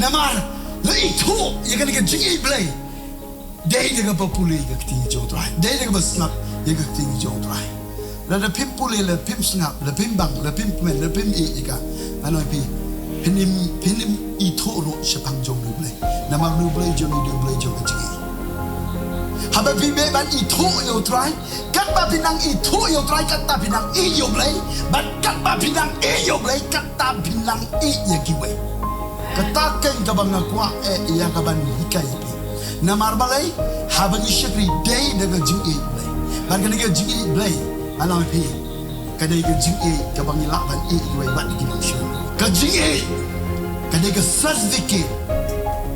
Namar le itu ya kan ke jingai Blei. Dei dengan populi ke tinggi jauh try. Dei dengan snap ya ke tinggi jauh try. Lada pim puli le pim snap le pim bang le pim men le pim ika. Ano pi pinim itu ro sepang jauh nu Blei. Namar nu Blei jauh nu Blei jauh ke jingai. Haba pi be ban itu yo try. Kat ba pinang itu yo try kat ta pinang yo Blei. Ban kat ba pinang yo Blei kat ta pinang ya kiwe. Katakan kabang ngakwa yang kaban hikai pi. Namar balai habang isyakri day dengan jingieit Blei. Ban kena jingieit Blei alam pi. Kena jingieit kabang ilak ban kiwe wat di manusia. Ka jingieit kena certificate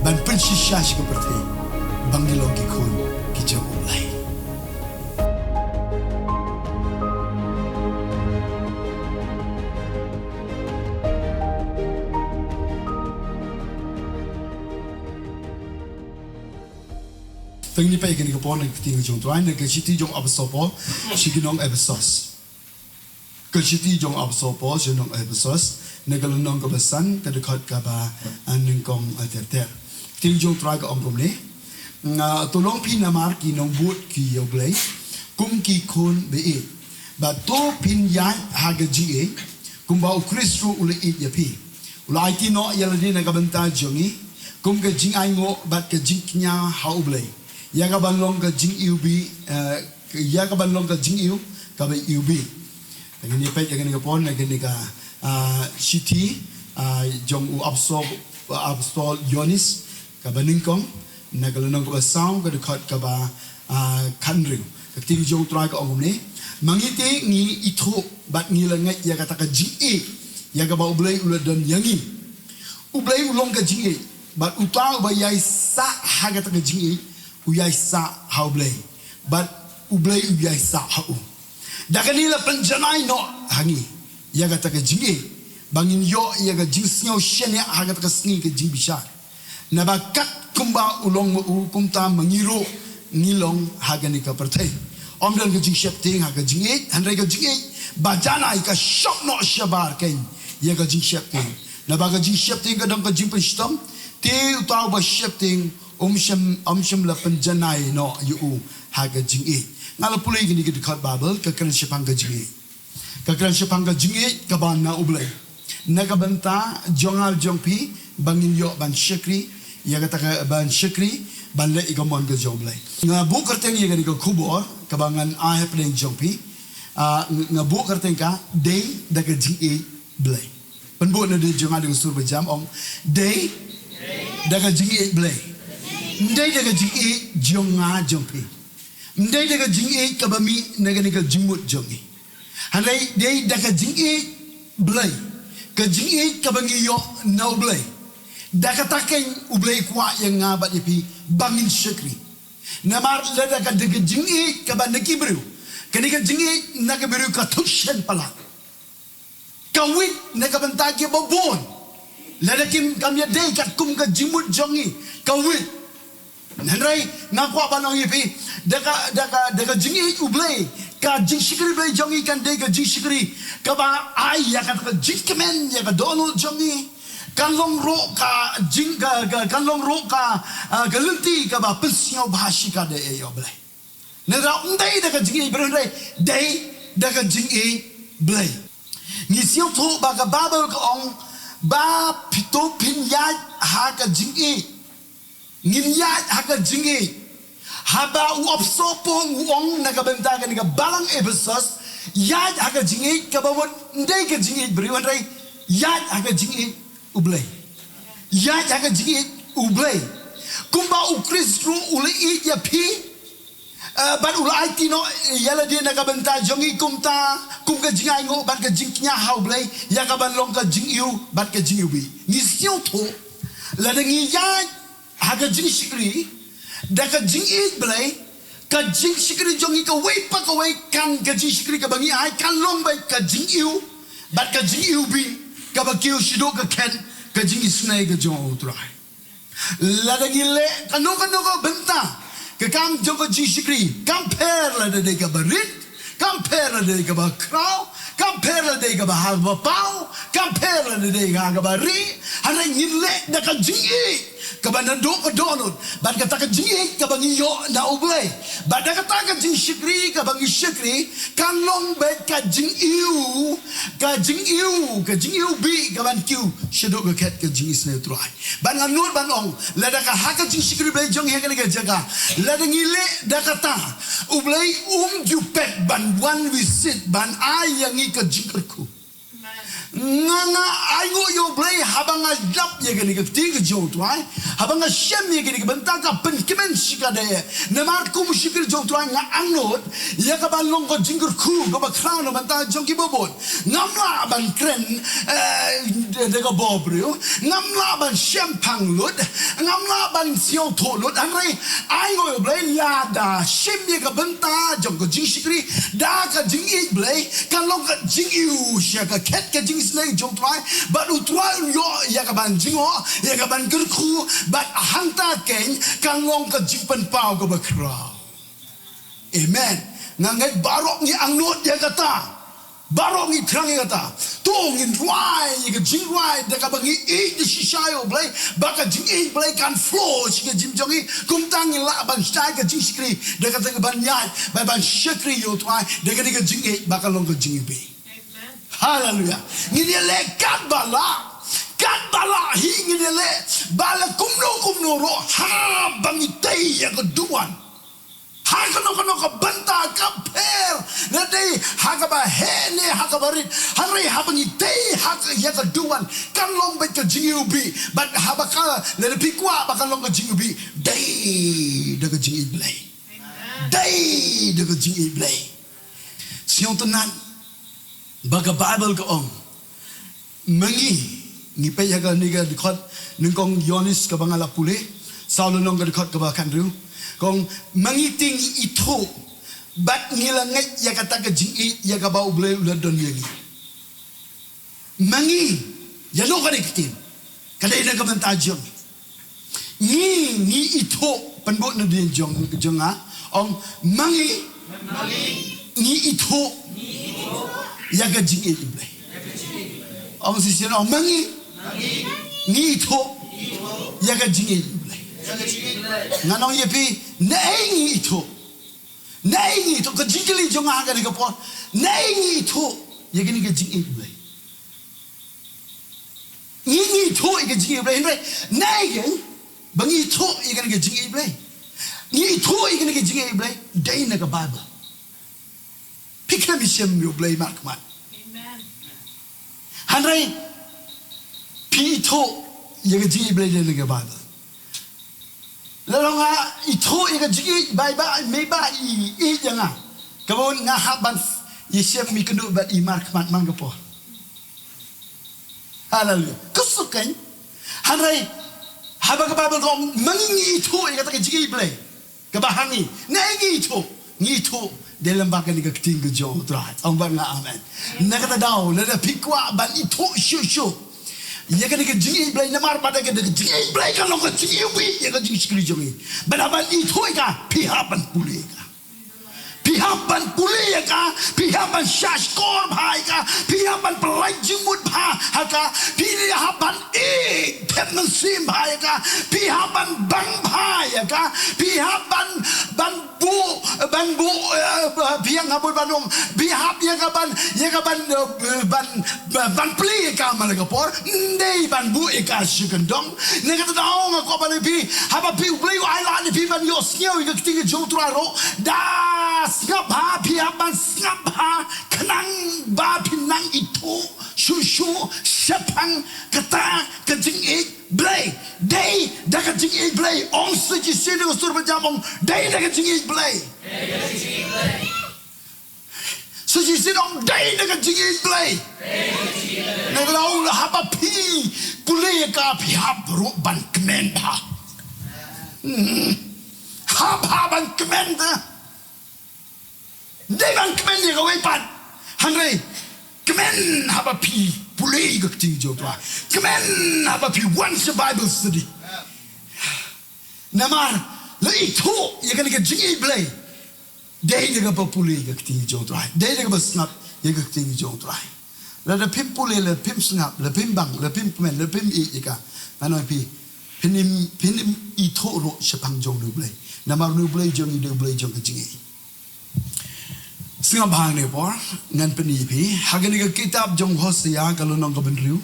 ban pensisyash ke pertai. Bang dilogi kun ki jago Blei. Tengni pa ikan ikapon ng tinggal jong tuan, nagkasiti jong abasopo, siginong abasos. Kasiti jong abasopo, siginong abasos, nagalunong kabasan, kadakot ka ba anong kong terter. Tinggal jong tuan ka omprom ni, tulong pinamar kinong buot ki yoglay, kum ki kun be. Ba to pinyay haga ji kum ba ukrisro ule yapi. Ula IT no yaladi nagabanta jongi, kum ka jingai ngo bat ka jinknya haublay. Yaga banlong ka jing iubi, yaga banlong ka jing iu, kabe iubi. Dengan ni pek dengan kapon, dengan ni ka city, jong u abstol Yonis, kabe ningkong, nagalunong ka sound ka dekat kaba kanring. Ketika jong try ka omum ni, mangiti ni itu bat ni lengat yaga taka jing yaga ba ublay uladan yangi. Ublay ulong ka jing bat utang ba yai sa haga taka jing uyai sa hau Blei, but ublei uyai sa hau. Dakanila penjanai no hangi, ia kata ke jingi, bangin yo ia ke jing snow shenya haga ke sni ke jing bisa. Nabakat kumba ulong kumta mengiro ngilong haga ni ke pertai. Omdan ke jing shepting haga jingi, handai ke jingi, bajana ika shop no shabar ken, ia ke jing shepting. Nabaga jing shepting ke dong ke jing penstom, te utau ba shepting. Omsyam la penjanai no yu haga jingieit. Ngala pulai gini ke dekat Babel kekran sepang ke jingieit. Kekran sepang ke jingieit kaban na ublay. Naga benta jongal jongpi bangin yo ban syakri ya kata ban syakri ban le igamon ke joblay. Ngabu kerteng ya gani ke kubor kabangan ahep len jongpi. Ngabu kerteng ka day daga jingieit Blei. Penbu na de jongal dengan sur bejam ong day daga jingieit Blei. Ndai daga jingieit jonga jongpi. Ndai daga jingieit kabami naga jingmut jongi. Handai dai daga jingieit Blei. Ka jingieit kabangi yo na Blei. Daga taken ublei kwa yang ngabat yapi bangin syakri. Namar daga jingieit kabandaki beru. Kanika jingieit naga beru ka tushen pala. Kawit naga bentaki babon. Ladakim kamya dai kat kum ka jingmut jongi. Kawit Henry ngakwa banang yipi daga jingieit ublei ka jing shikri Blei jongi kan daga jing shikri ka ba ai ya ka jingkemen ya ka Donald jongi kan long ro ka jing kan long ro ka galunti ka ba pensio bahashi ka de yo Blei nera undai daga jingieit Blei dai daga jingieit Blei ni siu tu ba ka babel ka ong ba pito pinyat ha ka jingieit Nginyat haga jingi haba uopsopo uong nagabenta ka balang ebesos yat haga jingi kabawat ndai ka jingi beriwan rai yat haga jingi ublei yat haga jingi ublei kumba ukrisru uli ya pi ban ula IT no yala dia nagabenta jongi kumta kum ka jingai ngo ban ka jingnya hau Blei ya ka ban long ka jingiu ban ka jingiu bi ni siu to la dengi yat haga jing shikri daga jingieit Blei ka jing shikri jongi ka wei pa ka wei kan ka jing shikri ka bangi ai kan long bai ka jingiu bat ka jingiu bi ka ba kiu shido ka ken ka jingi snai ka jong utrai la dagi le kanu benta ka kam jong ka jing shikri compare la de ka barit compare la de ka ba kraw compare the gaba pau, compare the gaba ri, and then you let the jingieit. Kabana do donut, but kataka jingieit kabangi yo na ublay. But the kataka jing shikri kabangi shikri, kan long bed ka jingiu bi kaban kiu shadow ka cat ka jingis na try. But nga not banong, let the haka jing shikri blay jong heka ga jaga. Let the ngile da kata ublay you pet ban one visit ban ayangi ka JINGKYRKHU. Nga ayo yo blay habang lap ye gani ka ting jo twai habang shem ye gani ka banta ka pen kimen shika de na mar ku mushikir jo twai nga angnot ye ka ban long ko JINGKYRKHU ko ba crown na banta jong ki bobot ngamla ban kren de ka bobrio ngamla ban shem pang lut ngamla ban sio to lut anrai ayo yo blay Lada shem ye ka banta jong ko jingshikri da ka jingieit blay kan long ka jingiu sha ka ket ka Slay jong try, but utwal yo yakaban jingo yakaban KYRKHU, but hanta ken kan long ka jingpan pau ka bakra. Amen. Ngangai barok ni angnot yakata, barok ni trang yakata. Tong in dry yaka jingwai dakabangi eat the shishayo blay, baka jingieit blay kan flow shika jimjongi kumtang in la ban stai ka jingshikri dakata ban yai ban shikri yo try dakata jingieit baka long ka jingibe. Hallelujah. Ngidele kat bala hi ngidele bala kumno ro ha bangitay ya keduan. Ha kano ka banta ka per na day ha ka ba he ne ha ka barit hari ha bangitay ha ya keduan kan long bet ka jingubi but ha ba ka le pikwa ba kan long ka jingubi day daga jingi blay. Day daga jingi blay. Siyon tanan baga Bible ko ong mangi pe yaga niga dikot ningkong Yonis ka bangala pule saulo nong dikot ka ba kanru kong mangi ting ito bat ngilangat yaga taka jingieit yaga ba uble uladon yangi mangi yalo ka dikitin kadai na kabantajon ni ito panbot na din jong ha ong mangi ni ito yaga jingieit blay. Ang sisiyan ang mangi ngito yaga jingieit blay. Nganong yepi naing ito ka jingili jong aga ni kapon naing ito yaga ni ka jingieit blay. Ngito yaga jingieit blay right naing bang ito yaga ni ka jingieit blay. Ngito yaga ni ka jingieit blay day na ka Bible. Pikir Mynsiem yo Blei markman. Amen. Hanrai pito yaga jingi Blei de naga Bible. Lalu nga ito yaga jingi ba me ba i janga. Kabon nga haban Mynsiem mi kendu ba i markman manggapo. Hallelujah. Kusukan hanrai habang Bible ko mangi ito yaga taka jingi Blei. Kabahangi naigi ito dalam bagan ni keting ke jauh terat. Orang amen. Nak kata dah, lada pikwa ban itu syu. Ya kan ke jingieit Blei namar pada ke jingieit Blei kan lo ke jingieit ya kan jingieit sekali jongi. Ban itu ka pihapan pulih ka. Pihapan pulih ka, pihapan syashkor bhai ka, pihapan pelai jimut bhai ka, pihapan Mynsiem bhai ka, pihapan bang bhai ka, pihapan bu piang habul banum bihap ya kaban ban pli ka malagapor ndei ban bu ka shikandong negata daong ko ban bi haba pi blei ai la ni pi ban yo snyo ga tinga jotraro da snap ha pi ban snap ha kanang ba pinang itu shushu sepang kata kejing Blei day daga jingieit Blei ong suci sini usur berjamong day daga jingieit Blei suci sini ong day daga jingieit Blei neglau haba pi pulih ka pi hab ban kemen pa hab ban kemen da day ban kemen ye kawai pan hanrei kemen haba pi pulih ke tinggi tua. Kemen apa pi once Bible study. Namar le itu ya kan ke jingieit Blei. Dai de ke pulih ke tinggi tua. Dai de ke snap ye ke ting jong trai la da pim pule le pim sngap le pim bang le pim men le pim I jika anoi pi pinim I tho ro sepang jong nu blei nama nu blei jong I de blei jong ke jingi singa bang ne por ngan pani pi hagani ke kitab jong Hosea kalau nong ka ben riu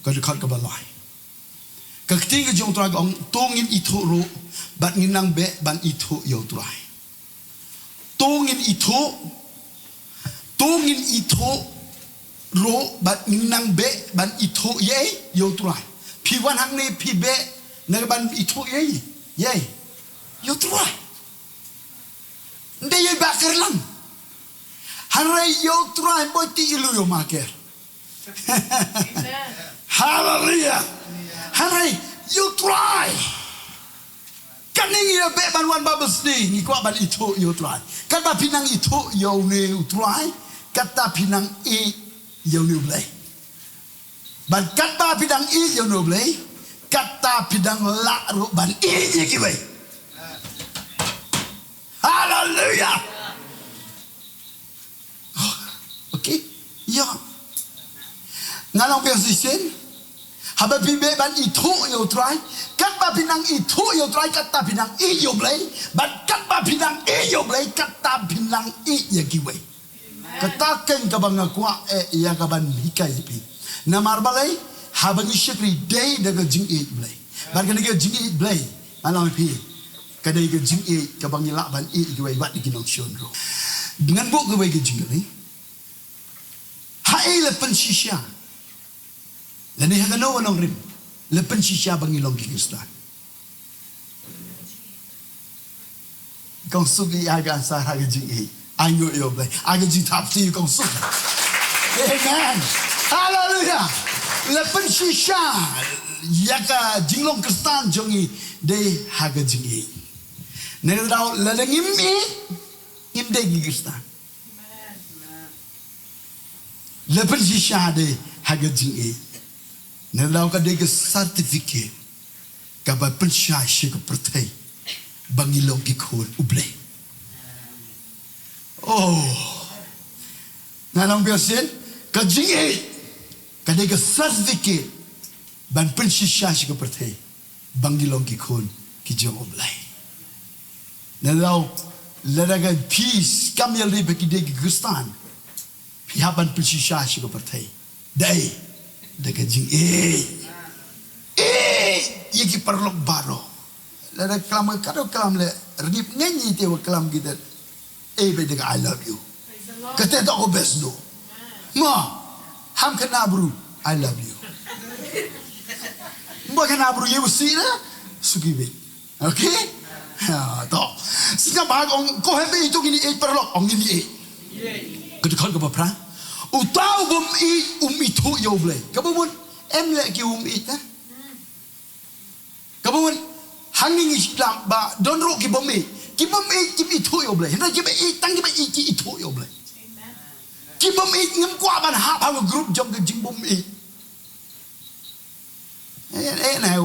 ka de khat ka balai ka ting ke jong trai ong tongin I tho ro bat nginang be ban I tho yo trai tongin I tho ro bat nginang be ban I tho ye yo trai pi wan hang ne pi be na ban I tho ye yo trai nde ye ba kerlang harai yo trai boy ti ilu yo maker hallelujah harai yo try kaning ya be ban wan babes ni ni kwa ban itu yo try kata pinang itu yo ne try kata pinang I yo ne blai ban kata pinang I yo ne blai kata pinang la ro ban I ye ki bai hallelujah okay ya ngalong persisten haba pibe ban itu yo try kat ba pinang itu yo try kata pinang I yo blai ban kat ba pinang I yo blai kata pinang I ya kiwe kata ken ka bang kwa ya ka ban hikai pi na marbalai haba ni shekri day daga jingieit blai ban ka daga jingieit blai alang pi ka daga jingieit ka bang la ban I kiwe wat di kinong shon ro dengan bu kiwe ke jingiei hai le pen shisha Lani hagano wanong rim lepen shisha bangilong Kyrgyzstan. Kong sugi aga sa haga jingi anyo yo blai aga jing tap ti kong sug. Amen. Hallelujah. Lepen shisha yaka jinglong Kyrgyzstan jongi de haga jingi. Nene dau ladangim im de Kyrgyzstan. Lepen shisha de haga jingi. Nelaw ka dega certificate ka ba pensya shi ka pertai bangilong ki khol ublei nanang biasin ka jingi ka dega certificate ban pensya shi ka pertai bangilong ki khol ki jong ublei nelaw ladaga peace kamyal ri beki dega Kyrgyzstan pihaban pensya shi ka pertai dai daga jing yeki perlok baro lada kalam kado kalam le rip nganyi te wa kalam kita be daga I love you kata tak ko best no ma ham kana bro I love you mo kana bro ye usi na sugi be okay ha to singa bag ong ko hebe itu gini perlok ong gini kado kan ko pra utau bom I itu yo blai kabumun em le ki I ta kabumun hanging Islam ba don ro ki bom I ki itu yo blai hendak ki tang ki itu yo blai ki bom I ngam kwa ban ha pa group jong ke jing bom I na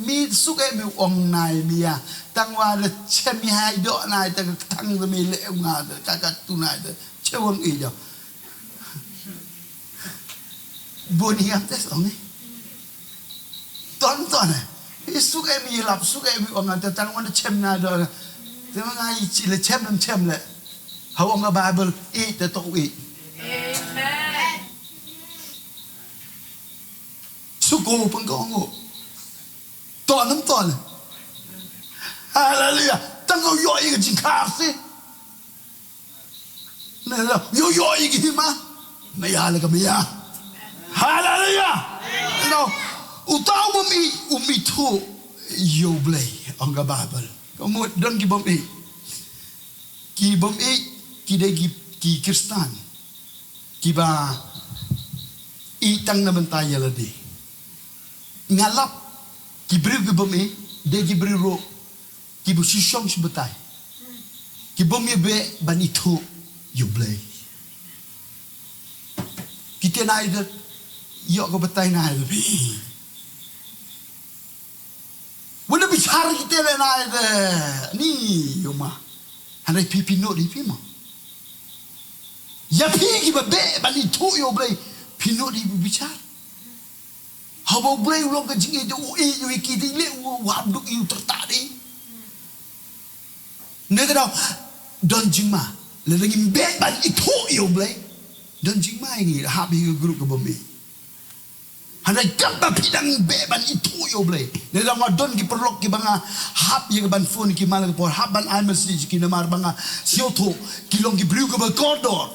mi suk mi ong nai mi ya tang wa le che mi hai do nai ta tang mi le nga ka tu nai che wong I jo boni atas onge ton isuk emi lap suk emi onga tatang wana chem na do te ngai chi le chem le ha onga bible te to amen suko pengkongo ton hallelujah tango yo yi jing Khasi ne la yo yi gi ma me ya le ka me ya hallelujah no utau bumi tu yo blai angga bible kamu don ki bumi ki de ki Kyrgyzstan ki ba itang na bantaya ladi ngalap ki bri ki bumi de ki bri ro ki bu sishong sebetai ki bumi be ban itu yo blai kita na ida yo ko betai na ida wala bicara kita le na ida ni yo ma hanai pipi no di pima ya pi ki ba be ban itu yo blei pino di bicara haba blei ulong ka jingiait u e yo ki di le wa duk yu tertadi ne ka don jingma le lagi be ban itu yo blei don jingma ngi ha bi group ka bombi hanai kamba pidang beban itu yo blei ne da don ki perlok ki banga hap ye ban phone ki mal por hap ban ai message ki namar banga sioto ki long ki bru ka ba kodor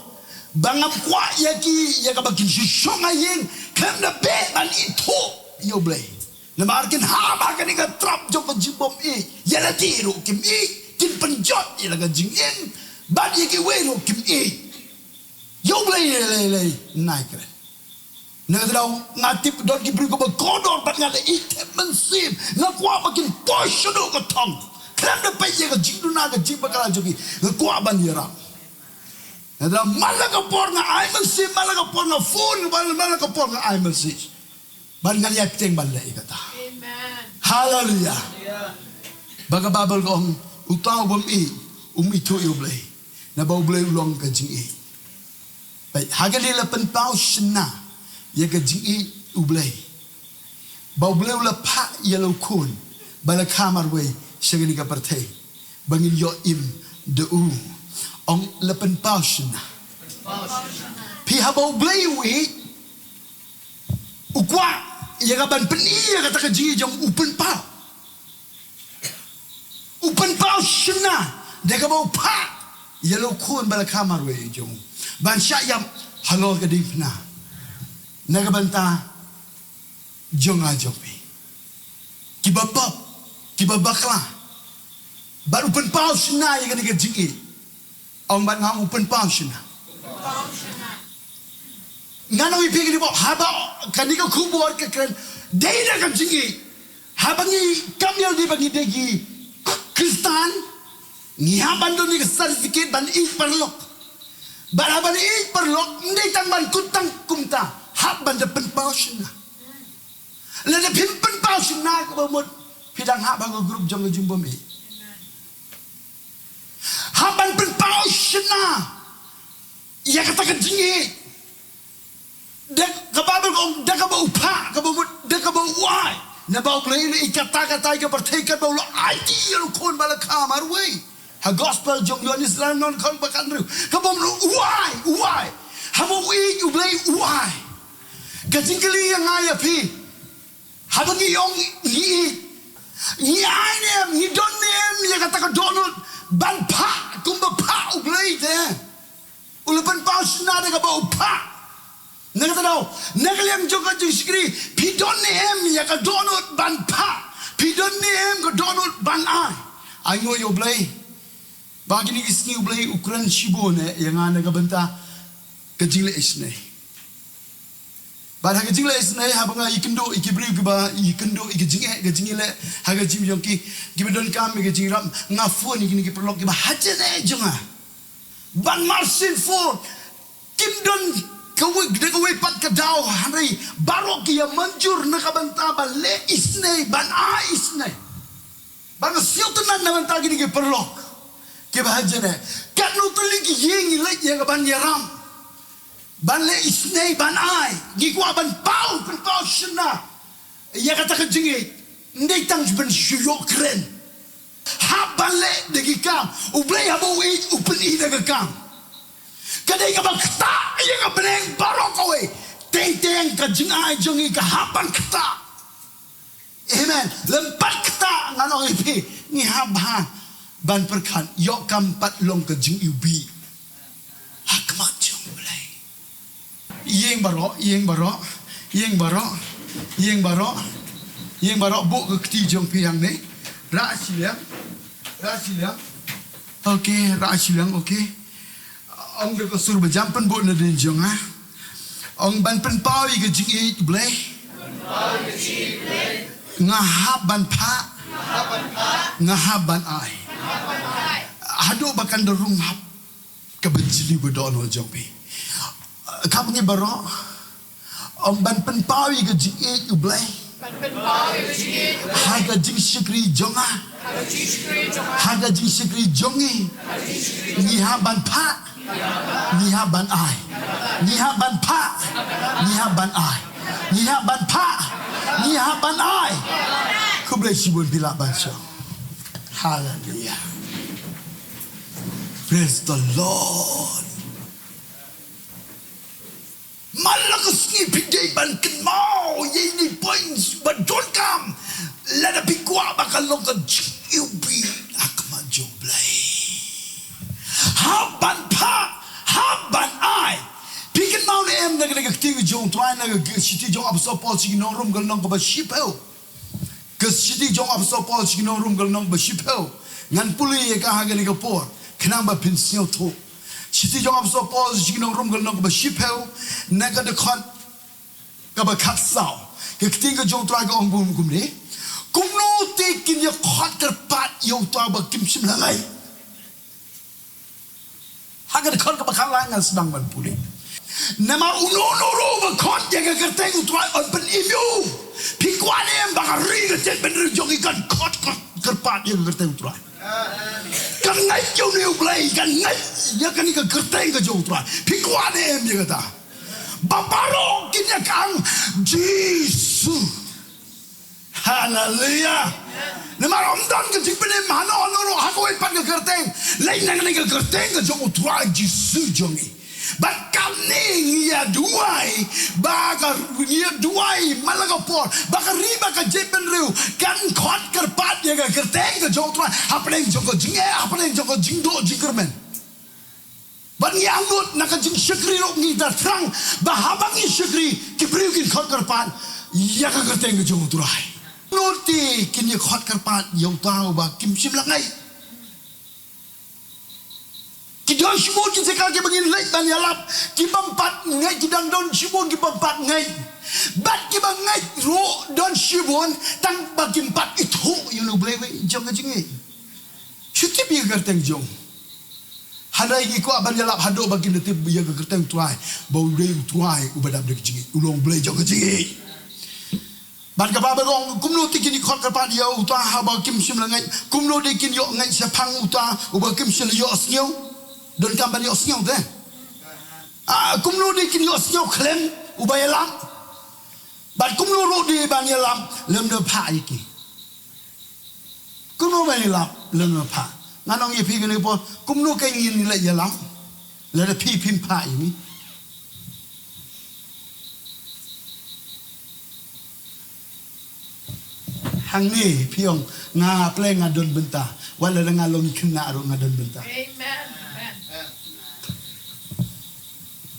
banga kwa ye ki ye ka ba ki shonga yeng kam da beban itu yo blei namar kin ha ba ka ni ka trap jo ka jibom e ye la tiru kim e kin penjot ye la ka jingen ba ye ki we ro kim e yo blei le nai kre Nagadau ngatip don ki beri ko kodor pat ngale item Mynsiem ngakwa makin posyono ko tong kram de paye ko jingduna ko jibakala jogi ngakwa ban yara nagadau malaga por nga ai Mynsiem malaga por nga phone malaga por nga ai Mynsiem ban ngali acting ban le ikata amen hallelujah baga babel ko utaw bom e umito yo blei na bau blei ulong ka jingi bai hagali la pen pau shna ya ka jingiait ublei bau blei ula pa yellow kun bala kamar we shagani ka partai bangin yo im de u ong lepen paushna pi ha bau blei we ukwa ya ka ban peni ya ka ta jingi jong upen paushna de ka bau pa yellow kun bala kamar we jong ban syayam halo ka dipna nagabanta jonga jopi kibabab kibabakla baru pen paus na ya kan jingi ong ban ngam pen paus na ngano ipi ni bo haba kanika kubor ke kren deida kan jingi habangi kamyal di bagi degi kristan ni haban do ni certificate ban i perlok ban i perlok ndai tang ban kutang kumta hab ban de pen paushna le de pen paushna ko mo pidang hab ba group jong jumbo me hab ban pen paushna ya kata ka jingi de ka babel ko de ka ba upa ka ba de ka ba wai na ba play ni ikata ka perteka ba lo idea kon bala kamar we ha gospel jong yo islam non kon ba kan ru ka ba why ha mo we you play why Gajingkali yang ayah pi, habangi yong ni ai ni don ni ya kata ka donut ban pa kumba pa ublei de ulapan pa sna de ka ba pa nagata daw nagliam joka jiskri pi don ni ya ka donut ban pa pi don ni ka donut ban ai ayo yo blei bagi ni isni ublei ukuran shibone yang ana ka benta kajile isne Barang kecil les naik habang ikindo ikibri kuba ikindo ikijingi le haga jim jongki kibedon kami ikijingi ram ngafun ikini kiperlok kiba haja ne jonga ban marsin for kimdon kawe pat kadau hari barok ya manjur nakabanta ba le isne ban a isne ban siutunan nabanta gini kiperlok kiba haja ne kanu tuliki yengi le ya ban yaram ban le isnei ban ai gikwa ban pau shna ya kata ka jingi ndai tang ben shuyo kren ha ban le de gikam u blei ha bo e u peni de gikam kadai ka bakta ya ka beneng barokowe teng ka jingai jongi ka ha ban kta amen lempat kta ngano ipi ni ha ban perkan yo kam pat long ka jing ubi ha kmat Yeng baro bu ke keti jong piang ni ra siliang okey ra siliang okey ong de ko sur bejampen bu na den jong ha ong ban pen pau i ke jingiait blei ngahab ban pa ngahab ban ai ado bakan derung hab ke benjili bedono jong pi Kamu ni baro, ban pen pau i ke jingiait u blei, haga jing sikri jonga, haga jing sikri jongi, ni ha ban pa, Niha ban ai. Niha ban pa. Niha ban ai. Niha ban pa. Niha ban ai. Ku boleh sibun bila baca. Hallelujah. Praise the Lord. Malakas ni pidai ban kenmau. Ye ni points ban donkam. Lada pikwa bakal lokal ubi akma jo Blei. Haban pa. Haban ai. Pikin mau ni em naga ketinggi jong tuai naga city jong abso Paul sigi nong rum gal nong ba shipel. Ke city jong abso Paul sigi nong rum gal nong ba shipel. Ngan puli ye ka haga ni ka por. Kenang ba pensiun tu. City jong abso Paul sigi nong rum gal nong ba shipel. Naga de kon ka ba kat sao. Ke ketinggi jong tuai ka ong bum kum ni. Kum no te kin ye khot kerpat yo tuai ba kim sim langai. Haga de kon ka ba khalai ngan sedang ban puli. Nama uno ba kon jaga kerteng tuai on pen imu. Pikwane em bakari ke jet bener jong ikan khot kerpat ye kerteng tuai. Kan ngai jo ni Blei kan ngai ya kan ikan kerteng ke jong tuai. Pikwane em ye kata. Babaro kin ya kang Jesus. Hallelujah. Nama Ramadan ke jing bener mana ono hago ipan ke kerteng. Lain nang ke kerteng ke jong tuai Jesus jongi. Bakal ni ya duai, bakal ya duai malagapor, bakal riba ka jepen riu kan khot kerpat ya ka kerteng ka jong tuai, apa yang jong jingai, apa yang jong jingduwai jingkermen. Ban yang ngut nak jing syekri ro ngi da trang, bahabangi syekri kibriu kin khot kerpat ya ka kerteng ka jong tuai. Noti kin ya khot kerpat yo tau ba kim sim langai. Kita semua kita kaki begini lek dan yalap kita empat ngai kita don sibun kita empat ngai bat kita ngai ro don sibun tang bagi empat itu you know Blei jong jingai cuti biar kerteng jong hadai ki ko aban yalap hado bagi nanti biar kerteng tuai bau dei tuai ubada beri jingai ulong Blei jong jingai ban ka ba berong kumno tikin ni khot kerpat dia uta haba kim sim langai kumno dikin yo ngai sepang uta uba kim sim yo asnyo don kamban yo snyong de kumno de kin yo snyong klem ubayalam bat kumno ro de ban yalam lem de pha iki kumno ban yalam lem de pha nganong ye phi gane po kumno kai yin ni la yalam le de phi phim pha yi hang ni phiong nga ple nga don benta wala nga long kina ro nga don benta amen.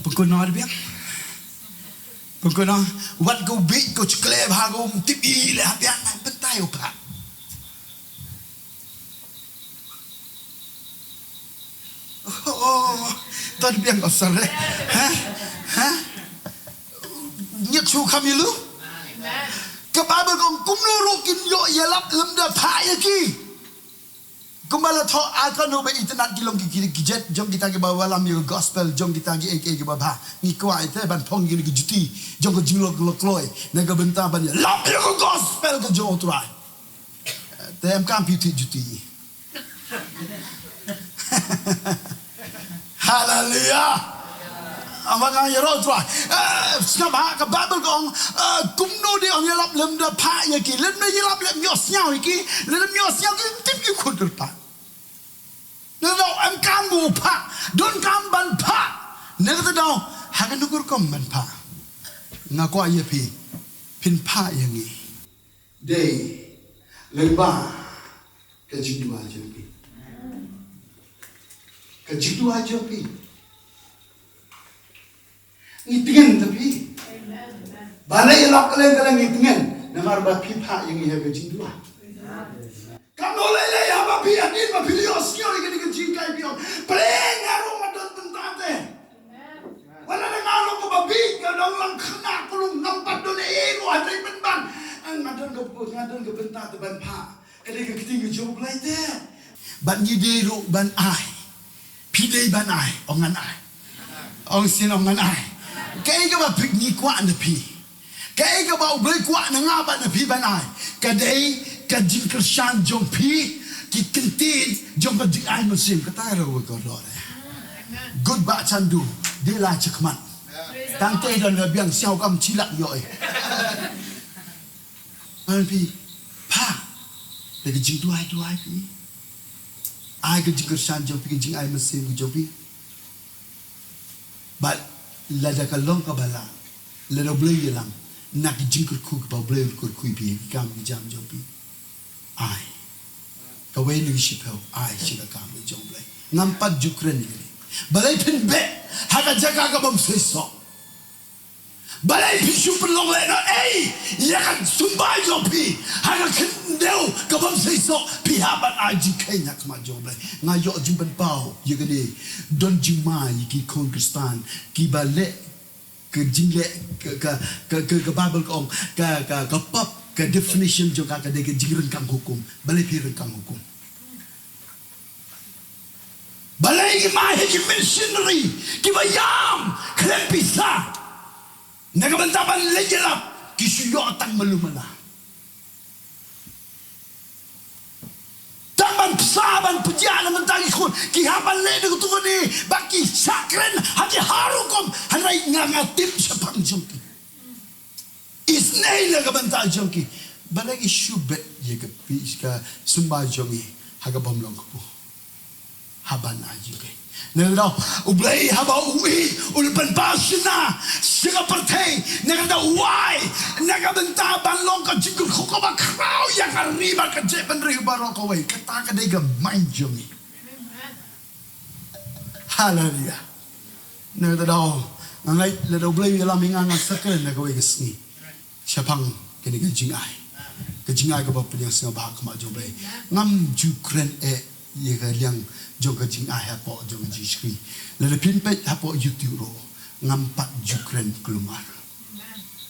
Pengkona dia biang. Pengkona wat go big go kleb ha go tipi le biang bentai opa. Oh, tadi biang besar le. Ha? Nyek su kamilu. Amen. Kababel gong kumno rokin yo yelap lemda pa yaki. Kumbala tho akan be internet kilong gijet jom kita ke bawa lam yo gospel jom kita ke ke baba ni kwa ite ban phong gi juti jom ko jinglok lokloi na ga benta ban lam yo gospel ko jo trai tem kam piti juti hallelujah amang yo trai snaba ka babel gong kumno de ong yelap lem da pa yaki lem me yelap lem yo snyao yaki lem yo snyao ki tip ki khudr pa Nado am kambu pa, don kamban pa. Nado tado hagan nukur komban pa. Ngako aye pi, pin pa yangi. Day, leba, kajingduwai jopi. Kajingduwai jopi. Ngitingan tapi. Balai elok kaleng ngitingan. Namar ba pi pa yangi ha kajingduwai. Kamu lele ya babi adin babi lios nyo ni kini jingkai biong pleng arung madon tentante wala na ngalo ko babi kadang lang kena kulung nampat don ero adai benban ang madon ko bentate ban pa kali ka kiting jo Blei te ban yidero ban ai pidei ban ai ongan ai ong sin ongan ai kai ka ba piknik kwa na pi kai ka ba Blei kwa na nga ba na pi ban ai kadai JINGKYRKHU jong pi ki kentin jong ka jingai Mynsiem kata ro ko do good ba candu dia lah cekmat tangte dan gabiang siau kam cilak yo man pi pa le ke jingduwai pi ai ke jingker san jo pi jing ai Mynsiem jo pi but Lada kalong ka bala Lada Blei yelang nak JINGKYRKHU ba Blei KYRKHU pi kam jam jo pi ai ka we ni shipel ai shika kam jo Blei ngampat jukren ni balai pin be haka jaga ka bam seso balai pi super long le no ya kan sumbai jo pi haka kendeu ka bam seso pi habat aji kenya kama jo Blei ngayo jimban pau ye gede don jimai ki Kyrgyzstan ki bale ke jingle ke Bible ko ka pop ke definition jo ka de ke jingren kang hukum balai pi kang hukum balai mai he missionary ki bayam klen pisa nagabantaban lejelap ki suyo tang malumana taman saban pujian mentang ikut ki haban le de tu ni baki sakren hati harukom hanai ngangatip sepang jongki isnei nagabanta jongki balai isu bet ye ke piska sumba jongi haga bomlong ko haban aji ke nelo Blei haba ui ulpan pasna siga partai nagada wai nagabanta banlong ka JINGKYRKHU ko ba kraw ya kariba ka jepan ri baroko wai kata ka de ga manjomi haleluya nelo ngai le Blei la minga nga sakren na ko wai gesni siapang kini ka jingai ka ba punya singa ba ka ma jo Blei ngam jukren ye ga liang jo ga jingai ha po jo ji skri le pin pe ha po YouTube ro ngampat jukren kelumar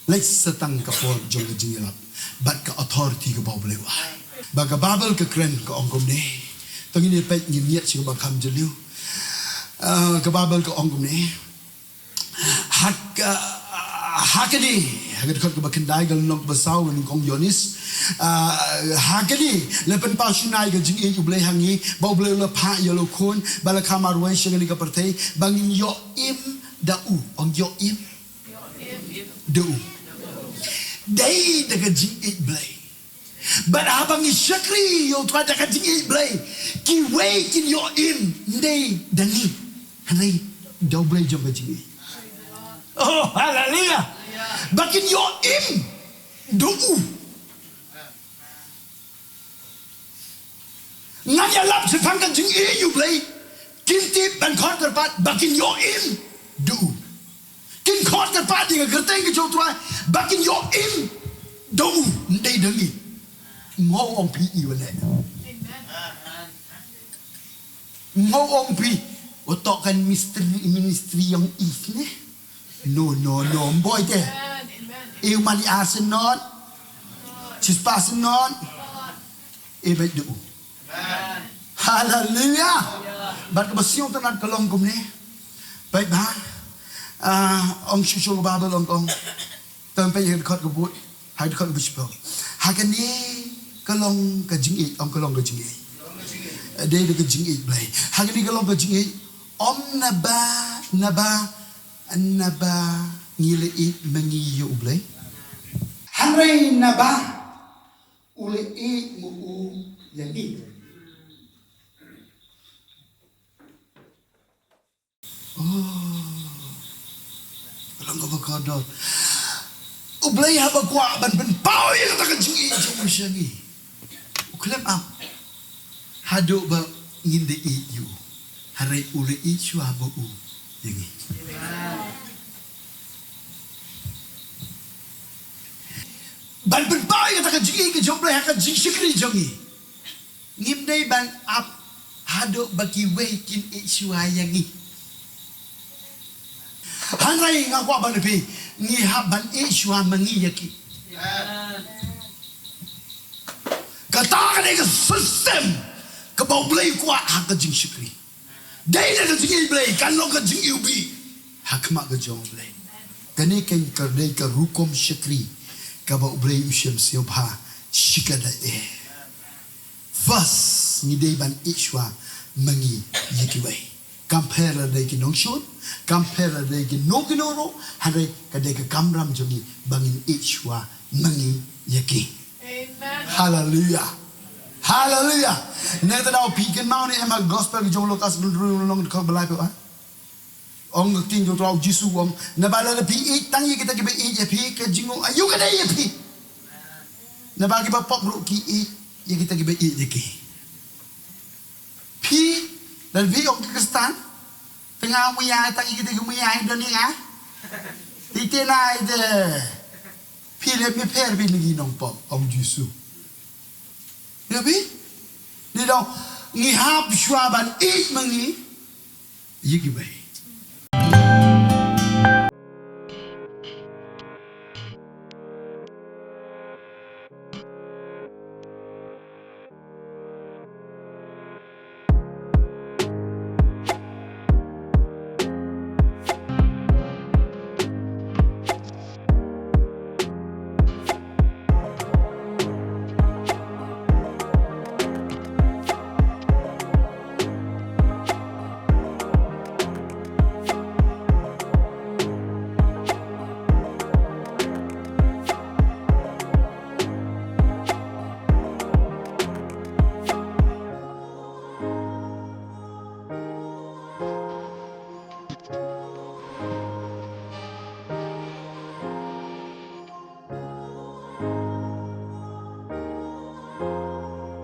lek setang ka po jo ga jingilap bat ka authority ka ba Blei wa ba ka babel ka kren ka ongkom ne tong ni pe nyet si ba kam jeliu ka babel ka ongkom ne hakadi hagat khot ka bakandai gal nok basau ni kong yonis hakadi lepen pa sunai ga jingieit Blei hangi ba Blei le pha yo lo khon bala khamar wen shengani ka partei bangin yo im da u ong yo im da u dai da ga jingieit Blei but abang shakri yo tra da ga jingieit Blei ki wei kin yo im dai dani hanai da Blei jo ga jingieit oh hallelujah bakin yo im do u nganya lap se phang kan jing e yu Blei kin tip ban khot ter pat bakin yo im do kin khot ter pat ding gerteng ke chotwa bakin yo im do ndai dangi ngo ong pi i wala ngo ong pi otok kan ministry yang is ne no boy de eu mali asenon sis pasenon e baik do haleluya bat ka basiong tanan kalong kum ni baik ba ong shushul babel ong tan pe yer khot kabut hai khot bispo hakani kalong ka jingieit ong kalong ka jingieit de ka jingieit Blei hakani kalong ka jingieit om naba ngileit mengiyo Blei hanrei naba uleit mu yang ni kalau kau berkodok Blei haba kuat ban pau yang tak jingieit jom syangi uklem am haduk ba ngindeit you harai uleit shuabu yang ni ban pau yang tak jingieit ke jom Blei haka jing shikri jongi ngim dai ban ap haduk bagi wekin ishuayangi hanrai ngakwa ban pi ngi haban ishua mangi yaki kata ka de system ka ba Blei kwa haka jing shikri dai da jing Blei kan lo ka jing ubi hakma ka jong Blei kani kan ka dai ka rukom shikri ka ba Blei ushem siobha shikada first ni dai ban ishwa mangi yaki wai compare de ki nong shot compare de ki no kinoro hare ka de ka kamram jongi bangin ichwa mangi yaki amen hallelujah hallelujah neta dau pikin mau ni ema gospel jong lokas long ko balai pa ong tin jo tau jisu ong na bala le pi tang yi kita ki be e pi ke jingo ayu ka dai pi na ba ki ba pop ru ki yi kita ki be e ki pi dan vi ong Pakistan tengah muyai tang yi kita ki muyai do ni ah ti te nai de pi le pi per bi ni nong pop ong jisu ya pi ni dong ngi hap shwa ban e mangi yi ki bai